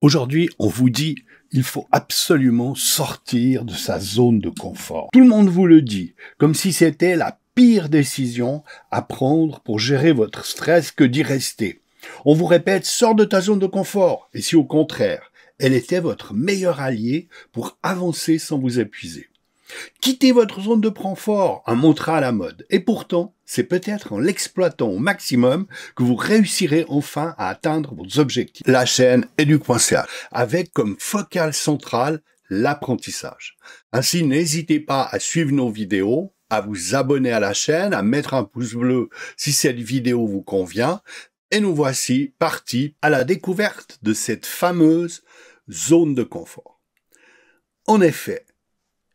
Aujourd'hui, on vous dit, il faut absolument sortir de sa zone de confort. Tout le monde vous le dit, comme si c'était la pire décision à prendre pour gérer votre stress que d'y rester. On vous répète, sors de ta zone de confort, et si au contraire, elle était votre meilleur allié pour avancer sans vous épuiser. Quittez votre zone de confort, un mantra à la mode. Et pourtant, c'est peut-être en l'exploitant au maximum que vous réussirez enfin à atteindre vos objectifs. La chaîne Educ.ch, avec comme focale centrale l'apprentissage. Ainsi, n'hésitez pas à suivre nos vidéos, à vous abonner à la chaîne, à mettre un pouce bleu si cette vidéo vous convient. Et nous voici partis à la découverte de cette fameuse zone de confort. En effet,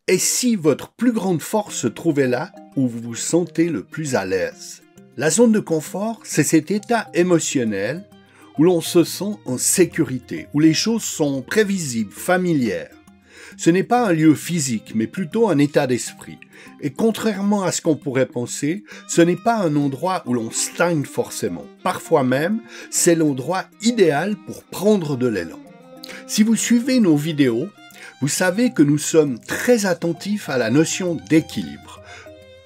et si votre plus grande force se trouvait là où vous vous sentez le plus à l'aise? La zone de confort, c'est cet état émotionnel où l'on se sent en sécurité, où les choses sont prévisibles, familières. Ce n'est pas un lieu physique, mais plutôt un état d'esprit. Et contrairement à ce qu'on pourrait penser, ce n'est pas un endroit où l'on stagne forcément. Parfois même, c'est l'endroit idéal pour prendre de l'élan. Si vous suivez nos vidéos, vous savez que nous sommes très attentifs à la notion d'équilibre,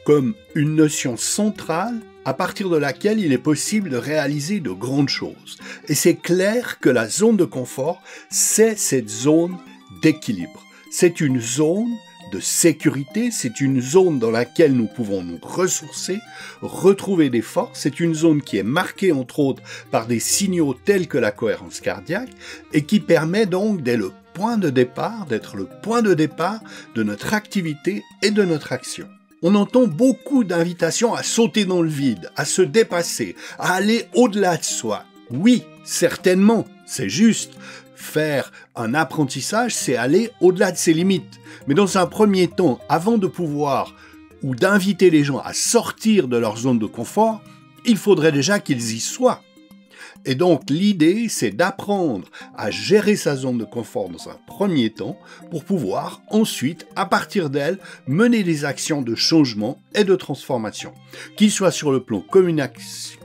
comme une notion centrale à partir de laquelle il est possible de réaliser de grandes choses. Et c'est clair que la zone de confort, c'est cette zone d'équilibre. C'est une zone de sécurité, c'est une zone dans laquelle nous pouvons nous ressourcer, retrouver des forces, c'est une zone qui est marquée entre autres par des signaux tels que la cohérence cardiaque et qui permet donc d'être le point de départ de notre activité et de notre action. On entend beaucoup d'invitations à sauter dans le vide, à se dépasser, à aller au-delà de soi. Oui, certainement, c'est juste. Faire un apprentissage, c'est aller au-delà de ses limites. Mais dans un premier temps, avant de pouvoir ou d'inviter les gens à sortir de leur zone de confort, il faudrait déjà qu'ils y soient. Et donc l'idée, c'est d'apprendre à gérer sa zone de confort dans un premier temps pour pouvoir ensuite, à partir d'elle, mener des actions de changement et de transformation. Qu'il soit sur le plan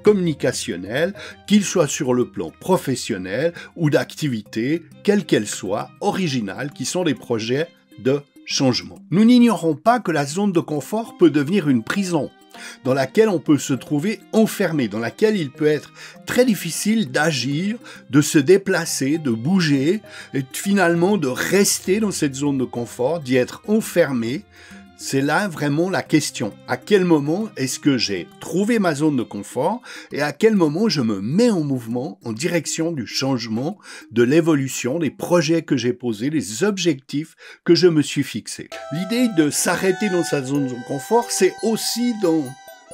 communicationnel, qu'il soit sur le plan professionnel ou d'activité, quelle qu'elle soit, originale, qui sont des projets de changement. Nous n'ignorons pas que la zone de confort peut devenir une prison, dans laquelle on peut se trouver enfermé, dans laquelle il peut être très difficile d'agir, de se déplacer, de bouger, et finalement de rester dans cette zone de confort, d'y être enfermé. C'est là vraiment la question. À quel moment est-ce que j'ai trouvé ma zone de confort et à quel moment je me mets en mouvement en direction du changement, de l'évolution, des projets que j'ai posés, des objectifs que je me suis fixés. L'idée de s'arrêter dans sa zone de confort, c'est aussi dans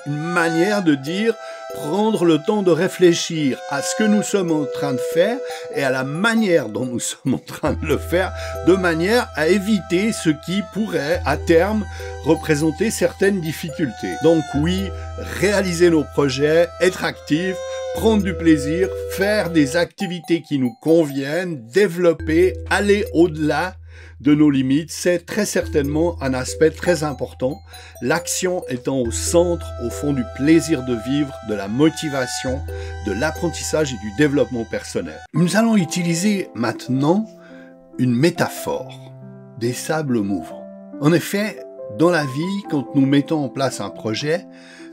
une manière de dire prendre le temps de réfléchir à ce que nous sommes en train de faire et à la manière dont nous sommes en train de le faire, de manière à éviter ce qui pourrait, à terme, représenter certaines difficultés. Donc oui, réaliser nos projets, être actifs, prendre du plaisir, faire des activités qui nous conviennent, développer, aller au-delà de nos limites, c'est très certainement un aspect très important, l'action étant au centre, au fond du plaisir de vivre, de la motivation, de l'apprentissage et du développement personnel. Nous allons utiliser maintenant une métaphore, des sables mouvants. En effet, dans la vie, quand nous mettons en place un projet,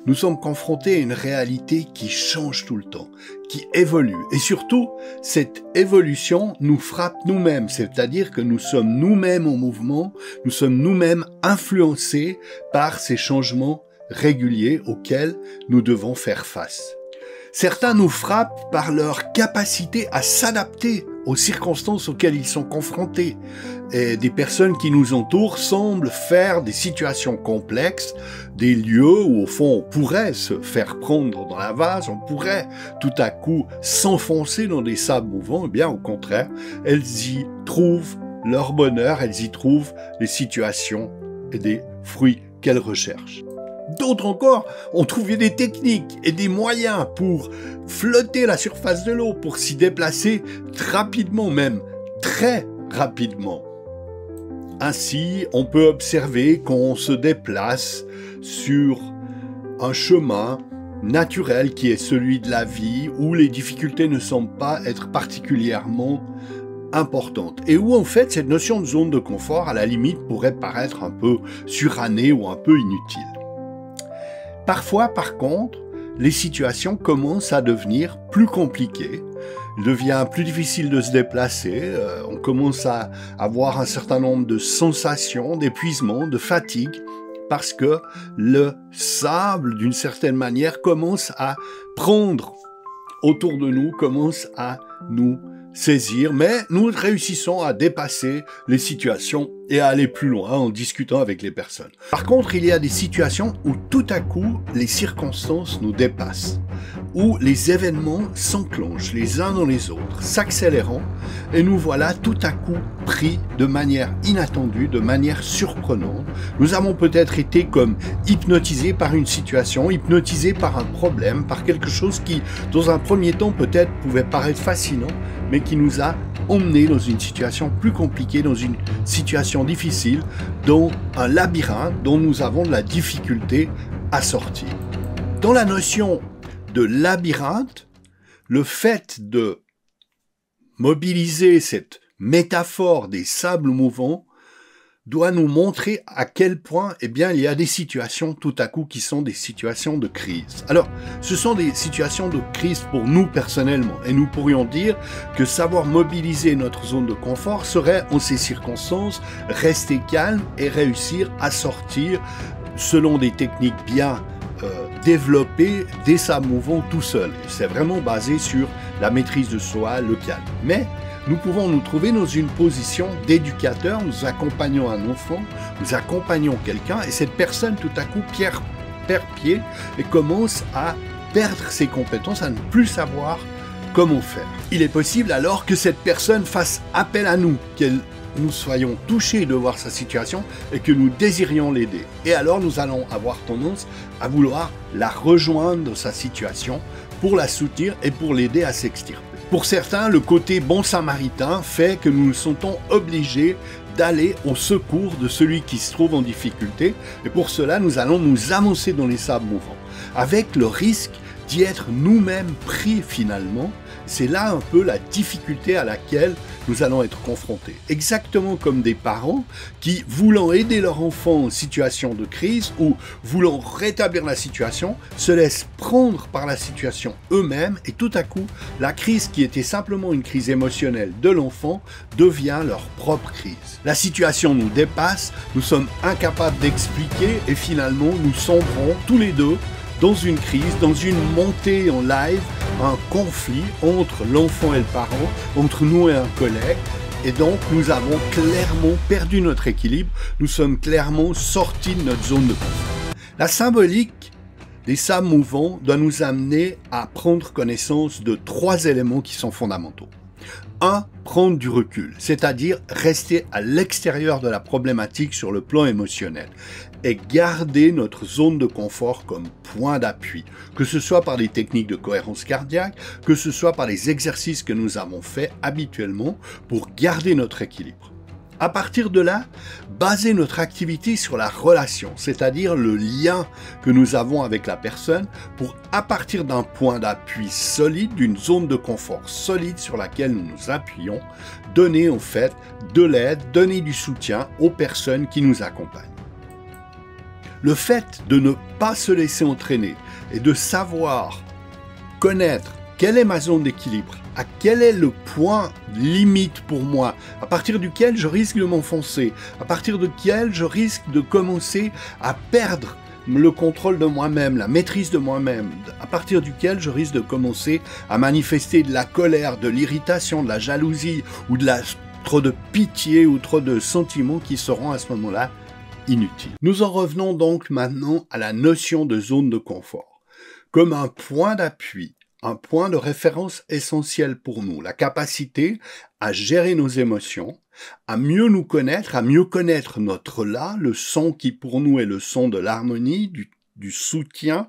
nous sommes confrontés à une réalité qui change tout le temps, qui évolue. Et surtout, cette évolution nous frappe nous-mêmes, c'est-à-dire que nous sommes nous-mêmes en mouvement, nous sommes nous-mêmes influencés par ces changements réguliers auxquels nous devons faire face. Certains nous frappent par leur capacité à s'adapter aux circonstances auxquelles ils sont confrontés. Et des personnes qui nous entourent semblent faire des situations complexes, des lieux où au fond on pourrait se faire prendre dans la vase, on pourrait tout à coup s'enfoncer dans des sables mouvants. Eh bien au contraire, elles y trouvent leur bonheur, elles y trouvent les situations et des fruits qu'elles recherchent. D'autres encore ont trouvé des techniques et des moyens pour flotter la surface de l'eau, pour s'y déplacer rapidement, même très rapidement. Ainsi, on peut observer qu'on se déplace sur un chemin naturel qui est celui de la vie, où les difficultés ne semblent pas être particulièrement importante et où en fait cette notion de zone de confort à la limite pourrait paraître un peu surannée ou un peu inutile. Parfois par contre, les situations commencent à devenir plus compliquées, il devient plus difficile de se déplacer, on commence à avoir un certain nombre de sensations, d'épuisement, de fatigue, parce que le sable, d'une certaine manière, commence à prendre autour de nous, commence à nous saisir, mais nous réussissons à dépasser les situations et à aller plus loin en discutant avec les personnes. Par contre, il y a des situations où tout à coup, les circonstances nous dépassent, où les événements s'enclenchent les uns dans les autres, s'accélérant, et nous voilà tout à coup pris de manière inattendue, de manière surprenante. Nous avons peut-être été comme hypnotisés par une situation, hypnotisés par un problème, par quelque chose qui, dans un premier temps, peut-être pouvait paraître fascinant, mais qui nous a emmenés dans une situation plus compliquée, dans une situation difficile, dans un labyrinthe dont nous avons de la difficulté à sortir. Dans la notion de labyrinthe, le fait de mobiliser cette métaphore des sables mouvants doit nous montrer à quel point, il y a des situations tout à coup qui sont des situations de crise. Alors, ce sont des situations de crise pour nous personnellement, et nous pourrions dire que savoir mobiliser notre zone de confort serait, en ces circonstances, rester calme et réussir à sortir, selon des techniques bien développées, des sables mouvants tout seul. C'est vraiment basé sur la maîtrise de soi, le calme. Mais nous pouvons nous trouver dans une position d'éducateur, nous accompagnons un enfant, nous accompagnons quelqu'un, et cette personne tout à coup perd pied et commence à perdre ses compétences, à ne plus savoir comment faire. Il est possible alors que cette personne fasse appel à nous, qu'elle nous soyons touchés de voir sa situation et que nous désirions l'aider. Et alors nous allons avoir tendance à vouloir la rejoindre dans sa situation pour la soutenir et pour l'aider à s'extirper. Pour certains, le côté bon samaritain fait que nous nous sentons obligés d'aller au secours de celui qui se trouve en difficulté, et pour cela nous allons nous avancer dans les sables mouvants, avec le risque d'y être nous-mêmes pris finalement. C'est là un peu la difficulté à laquelle nous allons être confrontés. Exactement comme des parents qui, voulant aider leur enfant en situation de crise ou voulant rétablir la situation, se laissent prendre par la situation eux-mêmes et tout à coup, la crise qui était simplement une crise émotionnelle de l'enfant devient leur propre crise. La situation nous dépasse, nous sommes incapables d'expliquer et finalement nous sombrons tous les deux dans une crise, dans une montée en live, un conflit entre l'enfant et le parent, entre nous et un collègue, et donc nous avons clairement perdu notre équilibre, nous sommes clairement sortis de notre zone de confort. La symbolique des sables mouvants doit nous amener à prendre connaissance de 3 éléments qui sont fondamentaux. 1. Prendre du recul, c'est-à-dire rester à l'extérieur de la problématique sur le plan émotionnel et garder notre zone de confort comme point d'appui, que ce soit par des techniques de cohérence cardiaque, que ce soit par les exercices que nous avons faits habituellement pour garder notre équilibre. À partir de là, baser notre activité sur la relation, c'est-à-dire le lien que nous avons avec la personne pour, à partir d'un point d'appui solide, d'une zone de confort solide sur laquelle nous nous appuyons, donner en fait de l'aide, donner du soutien aux personnes qui nous accompagnent. Le fait de ne pas se laisser entraîner et de savoir connaître quelle est ma zone d'équilibre, à quel est le point limite pour moi, à partir duquel je risque de m'enfoncer, à partir duquel je risque de commencer à perdre le contrôle de moi-même, la maîtrise de moi-même, à partir duquel je risque de commencer à manifester de la colère, de l'irritation, de la jalousie ou trop de pitié ou trop de sentiments qui seront à ce moment-là inutiles. Nous en revenons donc maintenant à la notion de zone de confort, comme un point d'appui, un point de référence essentiel pour nous, la capacité à gérer nos émotions, à mieux nous connaître, à mieux connaître notre là, le son qui pour nous est le son de l'harmonie, du soutien,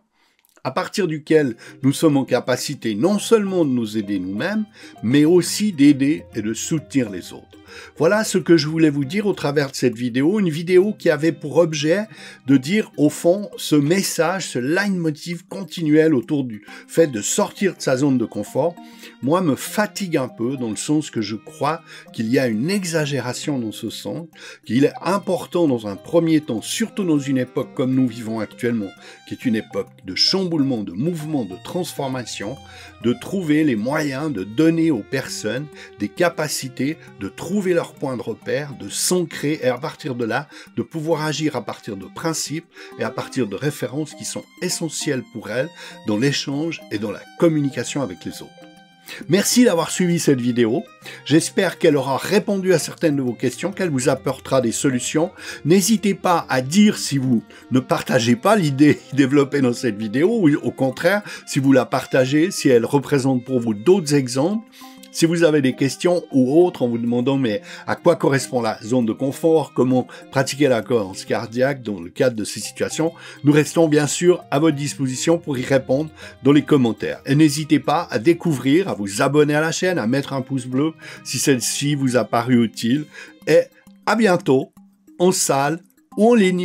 à partir duquel nous sommes en capacité non seulement de nous aider nous-mêmes, mais aussi d'aider et de soutenir les autres. Voilà ce que je voulais vous dire au travers de cette vidéo, une vidéo qui avait pour objet de dire au fond ce message, ce leitmotiv continuel autour du fait de sortir de sa zone de confort, moi me fatigue un peu dans le sens que je crois qu'il y a une exagération dans ce sens, qu'il est important dans un premier temps, surtout dans une époque comme nous vivons actuellement, qui est une époque de chamboulement, de mouvement, de transformation, de trouver les moyens de donner aux personnes des capacités de trouver leur point de repère, de s'ancrer et à partir de là, de pouvoir agir à partir de principes et à partir de références qui sont essentielles pour elles dans l'échange et dans la communication avec les autres. Merci d'avoir suivi cette vidéo. J'espère qu'elle aura répondu à certaines de vos questions, qu'elle vous apportera des solutions. N'hésitez pas à dire si vous ne partagez pas l'idée développée dans cette vidéo, ou au contraire, si vous la partagez, si elle représente pour vous d'autres exemples. Si vous avez des questions ou autres en vous demandant mais à quoi correspond la zone de confort, comment pratiquer la cohérence cardiaque dans le cadre de ces situations, nous restons bien sûr à votre disposition pour y répondre dans les commentaires. Et n'hésitez pas à découvrir, à vous abonner à la chaîne, à mettre un pouce bleu si celle-ci vous a paru utile. Et à bientôt, en salle ou en ligne.